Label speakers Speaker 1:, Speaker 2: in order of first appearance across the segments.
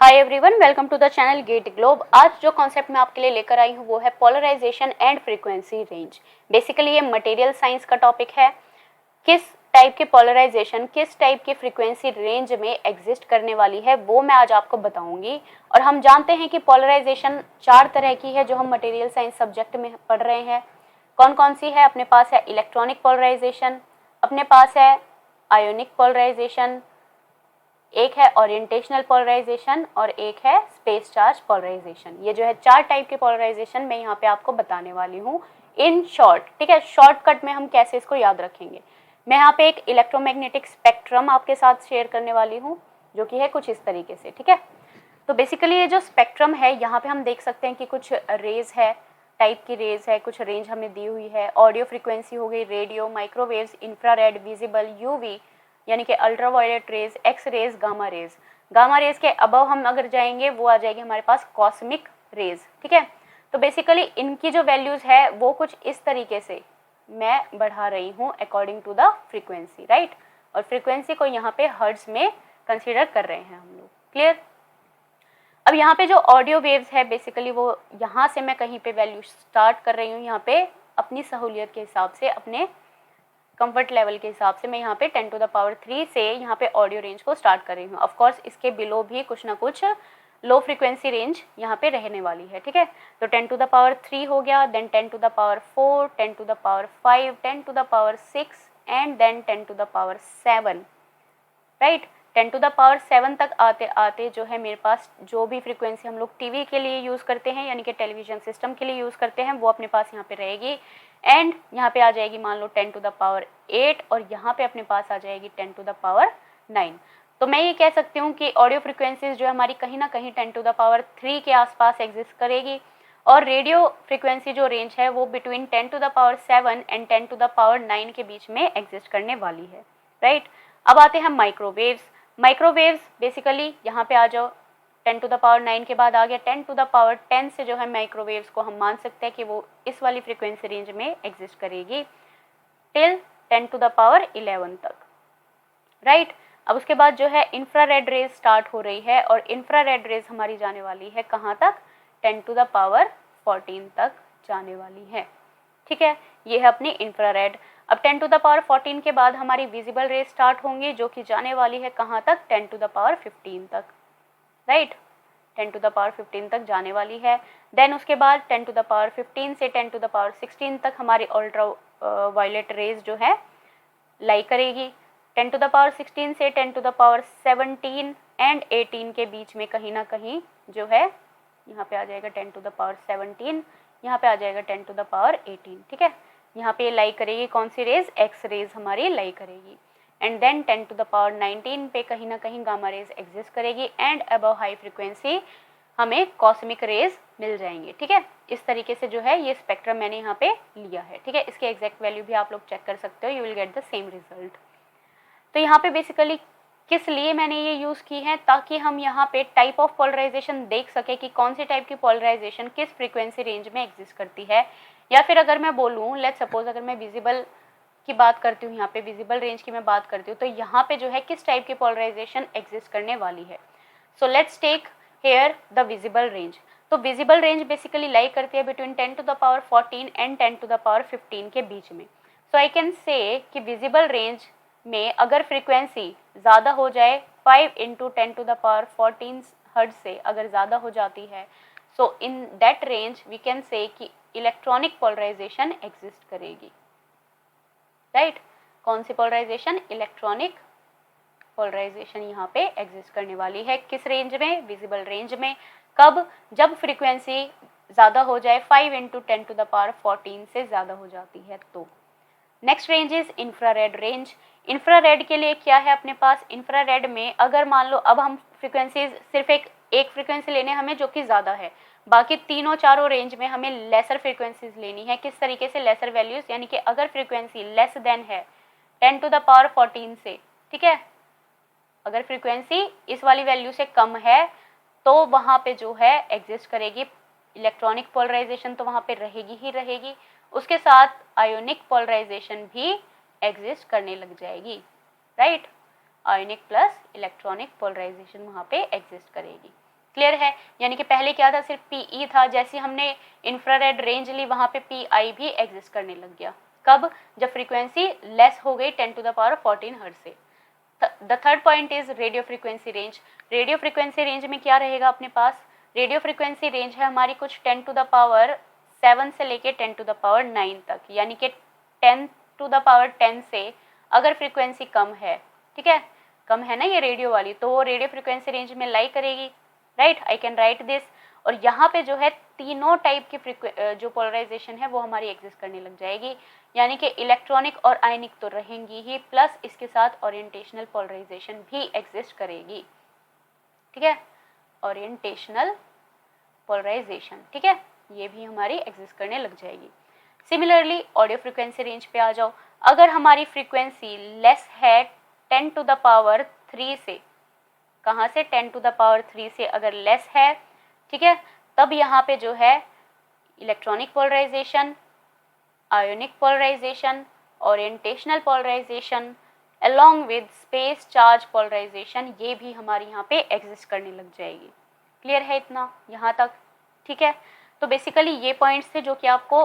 Speaker 1: Hi everyone, welcome to the channel get globe. आज जो concept मैं आपके लिए लेकर आई हूँ वो है polarization and frequency range. Basically ये मटेरियल साइंस का टॉपिक है। किस टाइप की पोलराइजेशन किस टाइप की फ्रीक्वेंसी रेंज में एग्जिस्ट करने वाली है वो मैं आज आपको बताऊंगी। और हम जानते हैं कि पोलराइजेशन 4 तरह की है जो हम मटेरियल साइंस सब्जेक्ट में पढ़ रहे हैं। कौन कौन सी है? अपने पास है इलेक्ट्रॉनिक पोलराइजेशन, अपने पास है आयोनिक पोलराइजेशन, एक है ओरिएंटेशनल पोलराइजेशन और एक है स्पेस चार्ज पोलराइजेशन। ये जो है 4 टाइप के पोलराइजेशन मैं यहाँ पे आपको बताने वाली हूँ इन शॉर्ट। ठीक है, शॉर्टकट में हम कैसे इसको याद रखेंगे। मैं यहाँ पे एक इलेक्ट्रोमैग्नेटिक स्पेक्ट्रम आपके साथ शेयर करने वाली हूँ जो कि है कुछ इस तरीके से। ठीक है, तो बेसिकली ये जो स्पेक्ट्रम है यहाँ पे हम देख सकते हैं कि कुछ रेज है, टाइप की रेज है, कुछ रेंज हमें दी हुई है। ऑडियो फ्रीक्वेंसी हो गई radio, microwaves, infrared, visible, UV यानी कि ultraviolet rays, X rays, gamma rays. Gamma rays के अबव हम अगर जाएंगे वो आ जाएगी हमारे पास कॉस्मिक रेज। ठीक है, तो बेसिकली इनकी जो वैल्यूज है वो कुछ इस तरीके से मैं बढ़ा रही हूँ according to the frequency, right. और फ्रीक्वेंसी को यहाँ पे हर्ट्ज में कंसिडर कर रहे हैं हम लोग। क्लियर? अब यहाँ पे जो ऑडियो वेव्स है बेसिकली वो यहाँ से मैं कहीं पे वैल्यू स्टार्ट कर रही हूँ। यहाँ पे अपनी सहूलियत के हिसाब से, अपने कंफर्ट लेवल के हिसाब से मैं यहाँ पे 10⁻³ से यहाँ पे ऑडियो रेंज को स्टार्ट कर रही हूँ। ऑफ कोर्स इसके बिलो भी कुछ ना कुछ लो फ्रीक्वेंसी रेंज यहाँ पे रहने वाली है। ठीक है, तो 10⁻³ हो गया, देन 10⁻⁴, 10⁻⁵, 10⁻�6 एंड देन 10⁻⁷, राइट। 10⁻⁷ तक आते आते जो है मेरे पास जो भी फ्रीक्वेंसी हम लोग टीवी के लिए यूज़ करते हैं यानी कि टेलीविज़न सिस्टम के लिए यूज़ करते हैं वो अपने पास यहाँ पे रहेगी। एंड यहाँ पे आ जाएगी मान लो 10⁸ और यहाँ पे अपने पास आ जाएगी 10⁹। तो मैं ये कह सकती हूँ कि ऑडियो फ्रीक्वेंसीज जो हमारी कहीं ना कहीं 10⁻³ के आसपास एग्जिस्ट करेगी और रेडियो फ्रीक्वेंसी जो रेंज है वो बिटवीन 10⁻⁷ एंड 10⁻⁹ के बीच में एग्जिस्ट करने वाली है, राइट। अब आते हैं माइक्रोवेव्स। माइक्रोवेव्स बेसिकली यहाँ पे आ जाओ, 10⁻⁹ के बाद आ गया 10⁻⁻ से जो है माइक्रोवेव्स को हम मान सकते हैं कि वो इस वाली फ्रीक्वेंसी रेंज में एग्जिस्ट करेगी टिल 10⁻11 तक, राइट। अब उसके बाद जो है इंफ्रारेड रेज स्टार्ट हो रही है और इंफ्रारेड रेज हमारी जाने वाली है कहाँ तक? 10⁻14 तक जाने वाली है। ठीक है, ये है अपनी इंफ्रारेड। अब 10⁻14 के बाद हमारी विजिबल रेज स्टार्ट होंगी जो कि जाने वाली है कहाँ तक? 10⁻15 तक, राइट। 10⁻15 तक जाने वाली है। देन उसके बाद 10⁻15 से 10⁻16 तक हमारी अल्ट्रा वायलेट रेज जो है लाई करेगी। 10⁻16 से 10⁻17 एंड 18 के बीच में कहीं ना कहीं जो है यहाँ पे आ जाएगा 10⁻17, यहाँ पे आ जाएगा 10⁻18। ठीक है, यहाँ पे लाई करेगी कौन सी रेज? एक्स रेज हमारी लाई करेगी। एंड देन 10⁻19 पे कहीं ना कहीं गामा रेज एग्जिस्ट करेगी एंड अबव हाई फ्रीक्वेंसी हमें कॉस्मिक रेज मिल जाएंगे। ठीक है, इस तरीके से जो है ये स्पेक्ट्रम मैंने यहाँ पे लिया है। ठीक है, इसके एग्जैक्ट वैल्यू भी आप लोग चेक कर सकते हो, you will get the same result. तो यहाँ पे बेसिकली किस लिए मैंने ये यूज़ की है? ताकि हम यहाँ पे टाइप ऑफ पोलराइजेशन देख सके कि कौन सी टाइप की पोलराइजेशन किस फ्रीक्वेंसी रेंज में एग्जिस्ट करती है। या फिर अगर मैं बोलूँ, लेट्स सपोज अगर मैं विजिबल की बात करती हूँ, यहाँ पे विजिबल रेंज की मैं बात करती हूँ, तो यहाँ पे जो है किस टाइप की पोलराइजेशन एग्जिस्ट करने वाली है। So let's take here the visible range. तो विजिबल रेंज बेसिकली लाई करती है बिटवीन 10⁻14 एंड 10⁻15 के बीच में। सो आई कैन से कि विजिबल रेंज में अगर फ्रीक्वेंसी ज़्यादा हो जाए 5 × 10⁻14 हर्ट्ज से अगर ज़्यादा हो जाती है, so in that range we can say कि इलेक्ट्रॉनिक पोलराइजेशन एग्जिस्ट करेगी, राइट। कौन सी पोलराइजेशन? इलेक्ट्रॉनिक पोलराइजेशन यहाँ पे एग्जिस्ट करने वाली है। किस रेंज में? विजिबल रेंज में। कब? जब फ्रीक्वेंसी ज़्यादा हो जाए 5 × 10⁻14 से ज़्यादा हो जाती है तो। Next range is infrared range. Infrared के लिए क्या है अपने पास? इंफ्रारेड में अगर मान लो अब हम फ्रीक्वेंसीज सिर्फ एक फ्रीक्वेंसी लेने हमें जो कि ज़्यादा है, बाकी तीनों चारों रेंज में हमें लेसर फ्रीक्वेंसीज लेनी है। किस तरीके से? लेसर वैल्यूज, यानी कि अगर फ्रीक्वेंसी लेस देन है 10⁻14 से, ठीक है, अगर फ्रीक्वेंसी इस वाली वैल्यू से कम है तो वहाँ पे जो है एग्जिस्ट करेगी इलेक्ट्रॉनिक पोलराइजेशन, तो वहाँ पे रहेगी ही रहेगी। उसके साथ आयोनिक पोलराइजेशन भी एग्जिस्ट करने लग जाएगी, right. Ionic plus electronic polarization वहाँ पे एग्जिस्ट करेगी। क्लियर है? यानी कि पहले क्या था, सिर्फ PE था, जैसे हमने इंफ्रारेड रेंज ली वहाँ पे PI भी एग्जिस्ट करने लग गया। कब? जब फ्रीक्वेंसी लेस हो गई 10 to the power 14 हर्ट्ज से। The third point is radio frequency range. Radio frequency range में क्या रहेगा अपने पास? रेडियो फ्रीक्वेंसी रेंज है हमारी कुछ 10 to the power 7 से लेके 10 to the power 9 तक, यानी कि 10 to the power 10 से अगर फ्रीक्वेंसी कम है, ठीक है, कम है ना ये रेडियो वाली, तो वो रेडियो फ्रीक्वेंसी रेंज में लाई करेगी, right? I can write this. और यहाँ पे जो है तीनों टाइप की जो पोलराइजेशन है वो हमारी एग्जिस्ट करने लग जाएगी, यानी कि इलेक्ट्रॉनिक और आयनिक तो रहेंगी ही, प्लस इसके साथ ओरिएंटेशनल पोलराइजेशन भी एग्जिस्ट करेगी, ठीक है, ओरिएंटेशनल पोलराइजेशन, ठीक है, ये भी हमारी एग्जिस्ट करने लग जाएगी। सिमिलरली ऑडियो फ्रीक्वेंसी रेंज पे आ जाओ। अगर हमारी फ्रीक्वेंसी लेस है 10 to the power 3 से, कहाँ से? 10 to the power 3 से अगर लेस है, ठीक है, तब यहाँ पे जो है electronic polarisation, ionic polarisation, orientational polarisation along with space charge polarisation, ये भी हमारी यहाँ पे एग्जिस्ट करने लग जाएगी। क्लियर है इतना यहाँ तक? ठीक है, तो बेसिकली ये पॉइंट्स थे जो कि आपको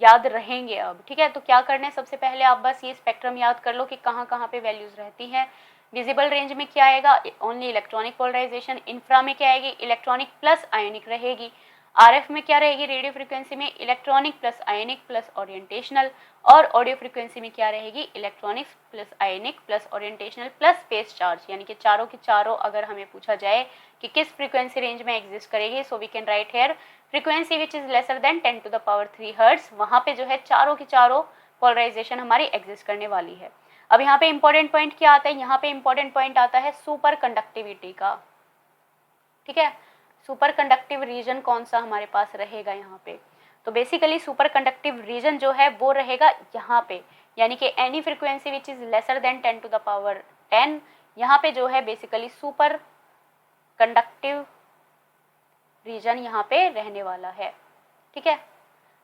Speaker 1: याद रहेंगे अब, ठीक है। तो क्या करना है, सबसे पहले आप बस ये स्पेक्ट्रम याद कर लो कि कहाँ कहाँ पे वैल्यूज रहती हैं। विजिबल रेंज में क्या आएगा? Only electronic polarisation. इंफ्रा में क्या आएगी? इलेक्ट्रॉनिक प्लस आयोनिक रहेगी। RF में क्या रहेगी? रेडियो फ्रीक्वेंसी में electronic plus ionic plus orientational. और ऑडियो फ्रीक्वेंसी में क्या रहेगी? Electronics plus ionic plus orientational plus space charge, यानी कि चारों के चारों अगर हमें पूछा जाए कि किस फ्रीक्वेंसी रेंज में एग्जिस्ट करेगी, so we can write here frequency which is lesser than 10 to the power 3 hertz. वहाँ पे जो है चारों की चारों पोलराइजेशन हमारी एग्जिस्ट करने वाली है। अब यहाँ पे इंपॉर्टेंट पॉइंट क्या आता है? यहाँ पे इंपॉर्टेंट पॉइंट आता है सुपर कंडक्टिविटी का, ठीक है। सुपर कंडक्टिव रीजन कौन सा हमारे पास रहेगा यहाँ पे? तो बेसिकली सुपर कंडक्टिव रीजन जो है वो रहेगा यहाँ पे, यानी कि any frequency which is lesser than 10 to the power 10, यहाँ पे जो है बेसिकली सुपर कंडक्टिव रीजन यहाँ पे रहने वाला है, ठीक है।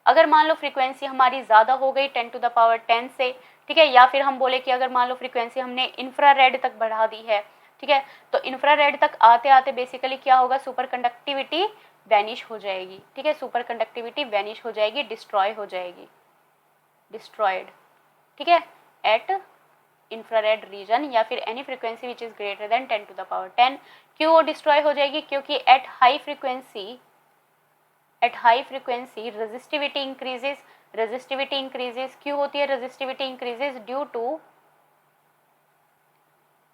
Speaker 1: अगर मान लो फ्रीक्वेंसी हमारी ज़्यादा हो गई 10 to the power 10 से, ठीक है, या फिर हम बोले कि अगर मान लो फ्रीक्वेंसी हमने इंफ्रारेड तक बढ़ा दी है, ठीक है, तो इंफ्रारेड तक आते आते बेसिकली क्या होगा? सुपर कंडक्टिविटी वैनिश हो जाएगी, ठीक है, सुपर कंडक्टिविटी वैनिश हो जाएगी, डिस्ट्रॉय हो जाएगी, डिस्ट्रॉयड, ठीक है, एट इंफ्रारेड रीजन या फिर any frequency which is greater than 10 to the power 10। क्यों वो डिस्ट्रॉय हो जाएगी? क्योंकि at high frequency resistivity increases. Resistivity increases क्यों होती है? Resistivity increases due to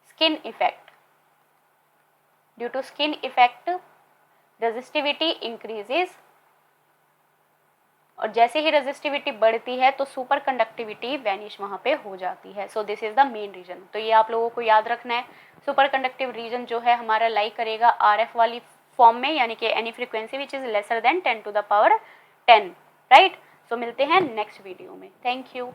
Speaker 1: skin effect. Due to skin effect resistivity increases, और जैसे ही रेजिस्टिविटी बढ़ती है तो सुपर कंडक्टिविटी वैनिश वहाँ पे हो जाती है। So this is the main reason. तो ये आप लोगों को याद रखना है। सुपर कंडक्टिव रीजन जो है हमारा लाई करेगा RF वाली फॉर्म में, यानी कि any frequency which is lesser than 10 to the power 10, right. So मिलते हैं नेक्स्ट वीडियो में। Thank you.